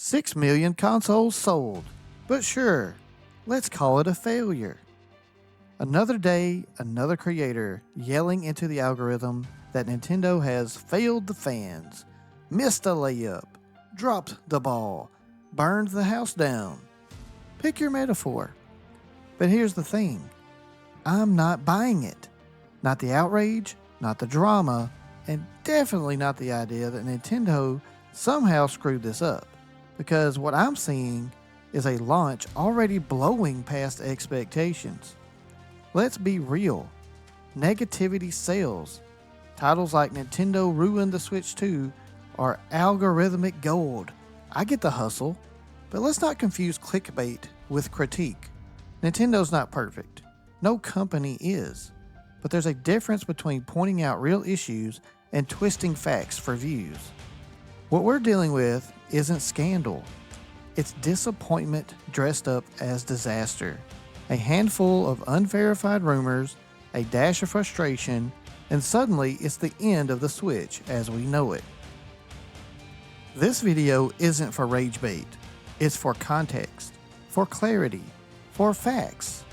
6 million consoles sold. But sure, let's call it a failure. Another day, another creator yelling into the algorithm that Nintendo has failed the fans, missed a layup, dropped the ball, burned the house down. Pick your metaphor. But here's the thing. I'm not buying it. Not the outrage, not the drama, and definitely not the idea that Nintendo somehow screwed this up. Because what I'm seeing is a launch already blowing past expectations. Let's be real. Negativity sells. Titles like Nintendo ruined the Switch 2 are algorithmic gold. I get the hustle, but let's not confuse clickbait with critique. Nintendo's not perfect. No company is. But there's a difference between pointing out real issues and twisting facts for views. What we're dealing with isn't scandal. It's disappointment dressed up as disaster. A handful of unverified rumors, a dash of frustration, and suddenly it's the end of the Switch as we know it. This video isn't for rage bait. It's for context, for clarity, for facts.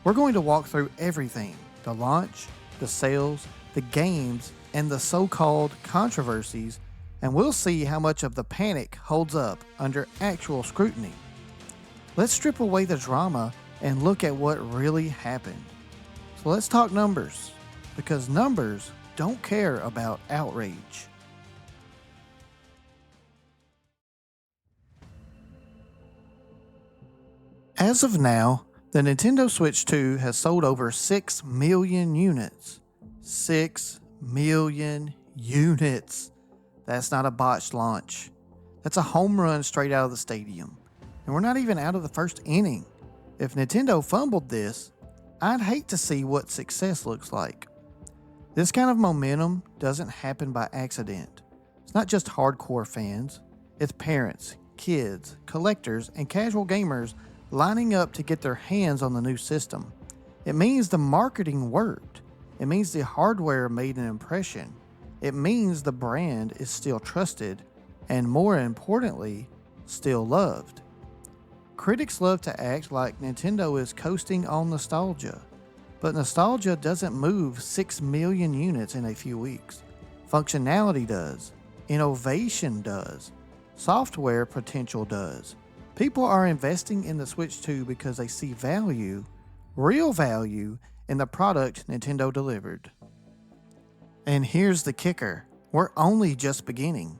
We're going to walk through everything: the launch, the sales, the games, and the so-called controversies, and we'll see how much of the panic holds up under actual scrutiny. Let's strip away the drama and look at what really happened. So let's talk numbers, because numbers don't care about outrage. As of now, the Nintendo Switch 2 has sold over 6 million units. 6 million units. That's not a botched launch. That's a home run straight out of the stadium. And we're not even out of the first inning. If Nintendo fumbled this, I'd hate to see what success looks like. This kind of momentum doesn't happen by accident. It's not just hardcore fans. It's parents, kids, collectors, and casual gamers lining up to get their hands on the new system. It means the marketing worked. It means the hardware made an impression. It means the brand is still trusted, and more importantly, still loved. Critics love to act like Nintendo is coasting on nostalgia, but nostalgia doesn't move 6 million units in a few weeks. Functionality does. Innovation does. Software potential does. People are investing in the Switch 2 because they see value, real value, in the product Nintendo delivered. And here's the kicker. We're only just beginning.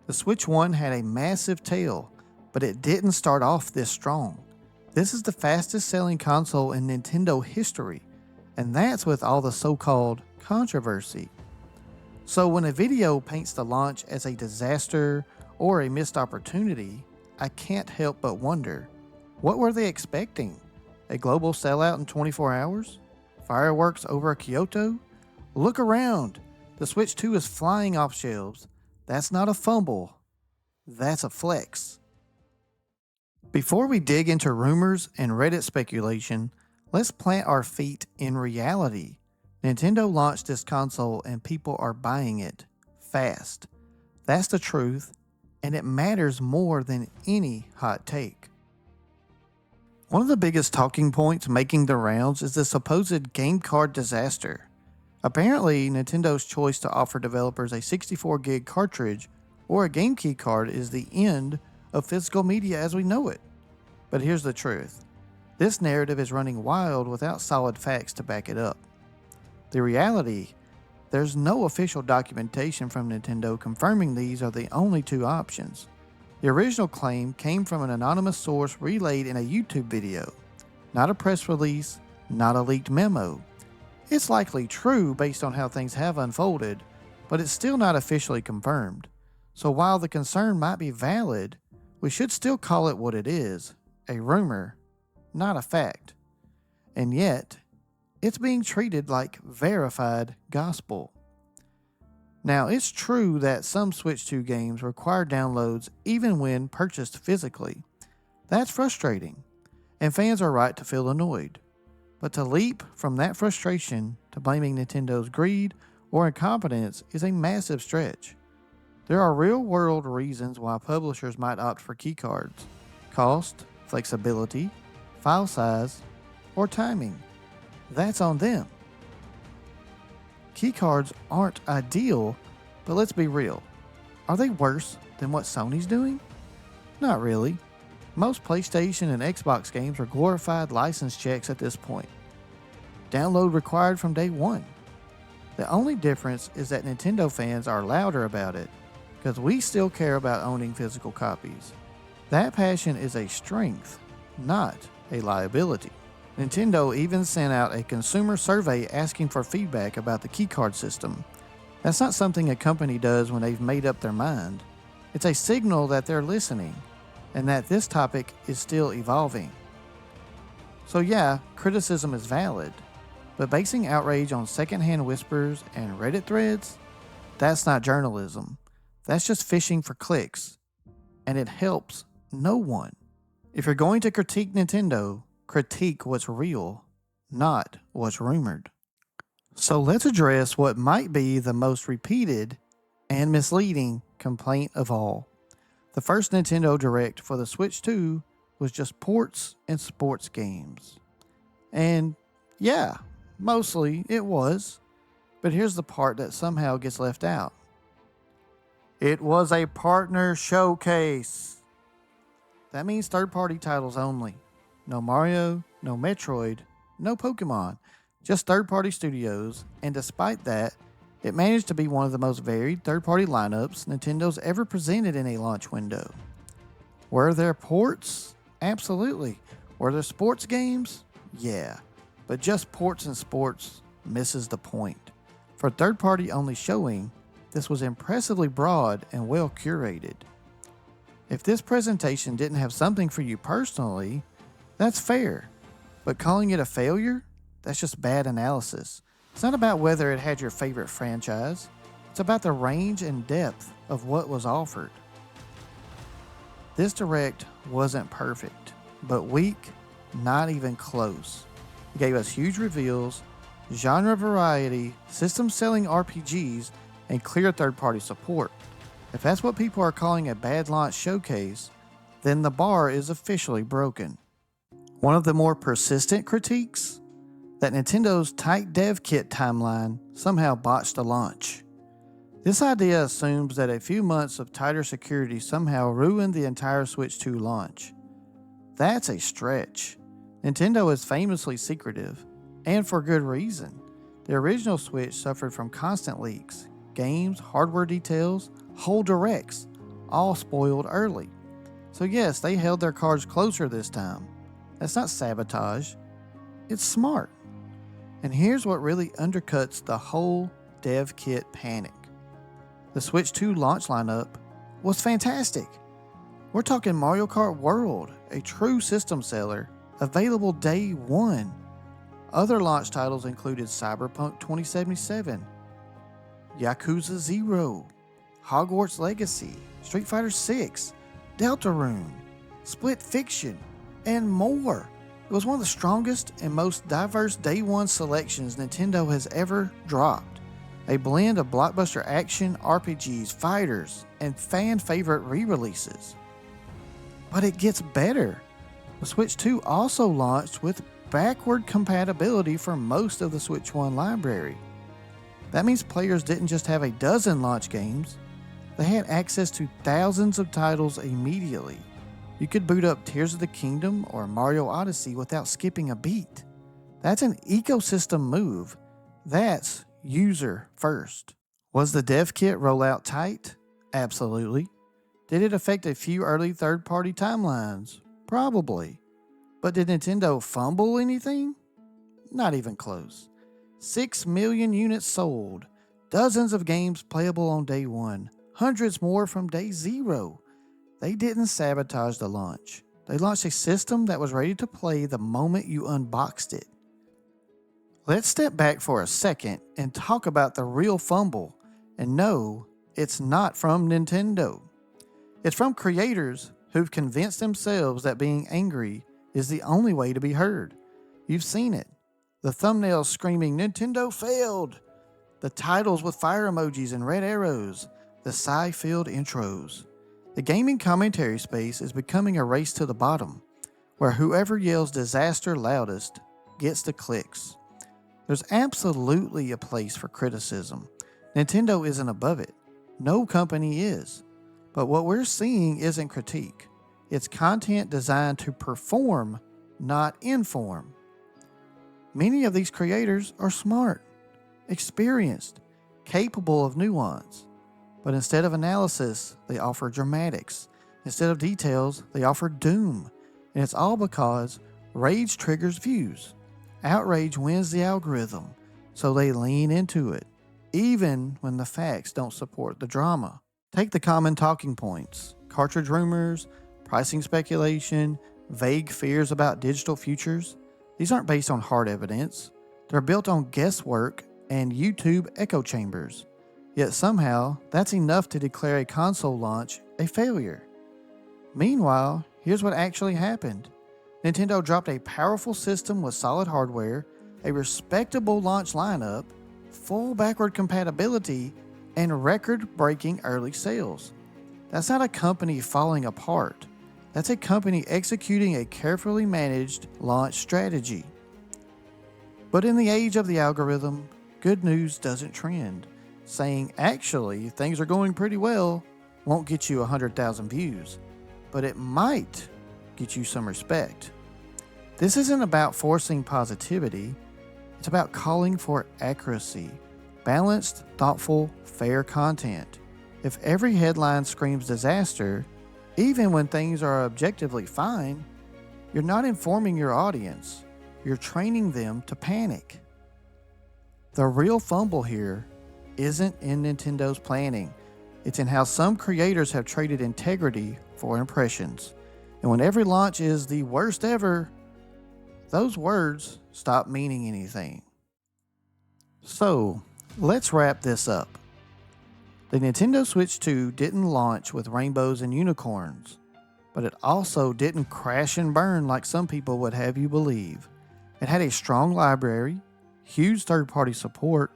The Switch 1 had a massive tail, but it didn't start off this strong. This is the fastest selling console in Nintendo history, and that's with all the so-called controversy. So when a video paints the launch as a disaster or a missed opportunity, I can't help but wonder, what were they expecting? A global sellout in 24 hours? Fireworks over Kyoto? Look around. The Switch 2 is flying off shelves. That's not a fumble. That's a flex. Before we dig into rumors and Reddit speculation, let's plant our feet in reality. Nintendo launched this console and people are buying it fast. That's the truth, and it matters more than any hot take. One of the biggest talking points making the rounds is the supposed game card disaster. Apparently, Nintendo's choice to offer developers a 64 gig cartridge or a game key card is the end of physical media as we know it. But here's the truth. This narrative is running wild without solid facts to back it up. The reality, there's no official documentation from Nintendo confirming these are the only two options. The original claim came from an anonymous source relayed in a YouTube video, not a press release, not a leaked memo. It's likely true based on how things have unfolded, but it's still not officially confirmed. So while the concern might be valid, we should still call it what it is, a rumor, not a fact. And yet, it's being treated like verified gospel. Now, it's true that some Switch 2 games require downloads even when purchased physically. That's frustrating, and fans are right to feel annoyed. But to leap from that frustration to blaming Nintendo's greed or incompetence is a massive stretch. There are real-world reasons why publishers might opt for keycards: cost, flexibility, file size, or timing. That's on them. Keycards aren't ideal, but let's be real. Are they worse than what Sony's doing? Not really. Most PlayStation and Xbox games are glorified license checks at this point. Download required from day one. The only difference is that Nintendo fans are louder about it, because we still care about owning physical copies. That passion is a strength, not a liability. Nintendo even sent out a consumer survey asking for feedback about the keycard system. That's not something a company does when they've made up their mind. It's a signal that they're listening, and that this topic is still evolving. So yeah, criticism is valid, but basing outrage on secondhand whispers and Reddit threads, that's not journalism. That's just fishing for clicks, and it helps no one. If you're going to critique Nintendo, critique what's real, not what's rumored. So let's address what might be the most repeated and misleading complaint of all. The first Nintendo Direct for the Switch 2 was just ports and sports games. And yeah, mostly it was, but here's the part that somehow gets left out. It was a partner showcase. That means third-party titles only. No Mario, no Metroid, no Pokemon, just third-party studios, and despite that, it managed to be one of the most varied third-party lineups Nintendo's ever presented in a launch window. Were there ports? Absolutely. Were there sports games? Yeah. But just ports and sports misses the point. For third-party only showing, this was impressively broad and well curated. If this presentation didn't have something for you personally, that's fair. But calling it a failure? That's just bad analysis. It's not about whether it had your favorite franchise. It's about the range and depth of what was offered. This Direct wasn't perfect, but weak, not even close. It gave us huge reveals, genre variety, system-selling RPGs, and clear third-party support. If that's what people are calling a bad launch showcase, then the bar is officially broken. One of the more persistent critiques? That Nintendo's tight dev kit timeline somehow botched the launch. This idea assumes that a few months of tighter security somehow ruined the entire Switch 2 launch. That's a stretch. Nintendo is famously secretive, and for good reason. The original Switch suffered from constant leaks, games, hardware details, whole directs, all spoiled early. So yes, they held their cards closer this time. That's not sabotage, it's smart. And here's what really undercuts the whole dev kit panic. The Switch 2 launch lineup was fantastic. We're talking Mario Kart World, a true system seller, available day one. Other launch titles included Cyberpunk 2077, Yakuza 0, Hogwarts Legacy, Street Fighter 6, Deltarune, Split Fiction, and more. It was one of the strongest and most diverse day one selections Nintendo has ever dropped. A blend of blockbuster action, RPGs, fighters, and fan favorite re-releases. But it gets better. The Switch 2 also launched with backward compatibility for most of the Switch 1 library. That means players didn't just have a dozen launch games, they had access to thousands of titles immediately. You could boot up Tears of the Kingdom or Mario Odyssey without skipping a beat. That's an ecosystem move. That's user first. Was the dev kit rollout tight? Absolutely. Did it affect a few early third-party timelines? Probably. But did Nintendo fumble anything? Not even close. 6 million units sold, dozens of games playable on day one, hundreds more from day zero. They didn't sabotage the launch. They launched a system that was ready to play the moment you unboxed it. Let's step back for a second and talk about the real fumble. And no, it's not from Nintendo. It's from creators who've convinced themselves that being angry is the only way to be heard. You've seen it. The thumbnails screaming, "Nintendo failed!" The titles with fire emojis and red arrows. the sci-filled intros. The gaming commentary space is becoming a race to the bottom, where whoever yells disaster loudest gets the clicks. There's absolutely a place for criticism. Nintendo isn't above it. No company is. But what we're seeing isn't critique. It's content designed to perform, not inform. Many of these creators are smart, experienced, capable of nuance. But instead of analysis, they offer dramatics. Instead of details, they offer doom. And it's all because rage triggers views. Outrage wins the algorithm, so they lean into it, even when the facts don't support the drama. Take the common talking points: cartridge rumors, pricing speculation, vague fears about digital futures. These aren't based on hard evidence. They're built on guesswork and YouTube echo chambers. Yet somehow, that's enough to declare a console launch a failure. Meanwhile, here's what actually happened. Nintendo dropped a powerful system with solid hardware, a respectable launch lineup, full backward compatibility, and record-breaking early sales. That's not a company falling apart. That's a company executing a carefully managed launch strategy. But in the age of the algorithm, good news doesn't trend. Saying, actually, things are going pretty well, won't get you 100,000 views, but it might get you some respect. This isn't about forcing positivity. It's about calling for accuracy, balanced, thoughtful, fair content. If every headline screams disaster, even when things are objectively fine, you're not informing your audience. You're training them to panic. The real fumble here isn't in Nintendo's planning. It's in how some creators have traded integrity for impressions. And when every launch is the worst ever, those words stop meaning anything. So, let's wrap this up. The Nintendo Switch 2 didn't launch with rainbows and unicorns, but it also didn't crash and burn like some people would have you believe. It had a strong library, huge third-party support,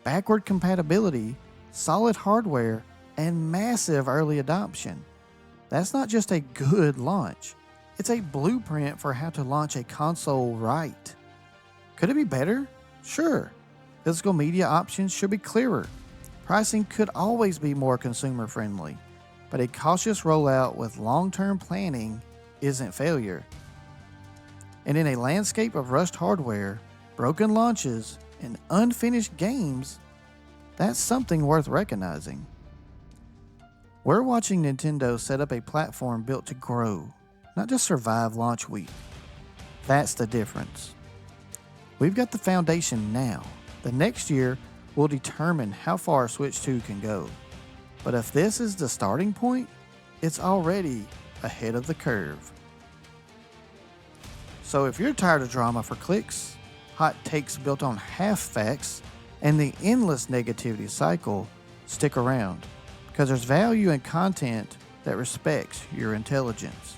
backward compatibility, solid hardware, and massive early adoption. That's not just a good launch. It's a blueprint for how to launch a console right. Could it be better? Sure. Physical media options should be clearer. Pricing could always be more consumer friendly, but a cautious rollout with long-term planning isn't failure. And in a landscape of rushed hardware, broken launches, and unfinished games, that's something worth recognizing. We're watching Nintendo set up a platform built to grow, not just survive launch week. That's the difference. We've got the foundation now. The next year will determine how far Switch 2 can go. But if this is the starting point, it's already ahead of the curve. So if you're tired of drama for clicks, hot takes built on half facts, and the endless negativity cycle, stick around, because there's value in content that respects your intelligence.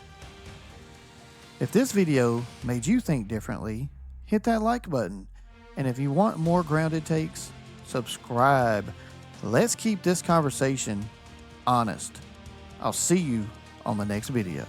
If this video made you think differently, hit that like button. And if you want more grounded takes, subscribe. Let's keep this conversation honest. I'll see you on the next video.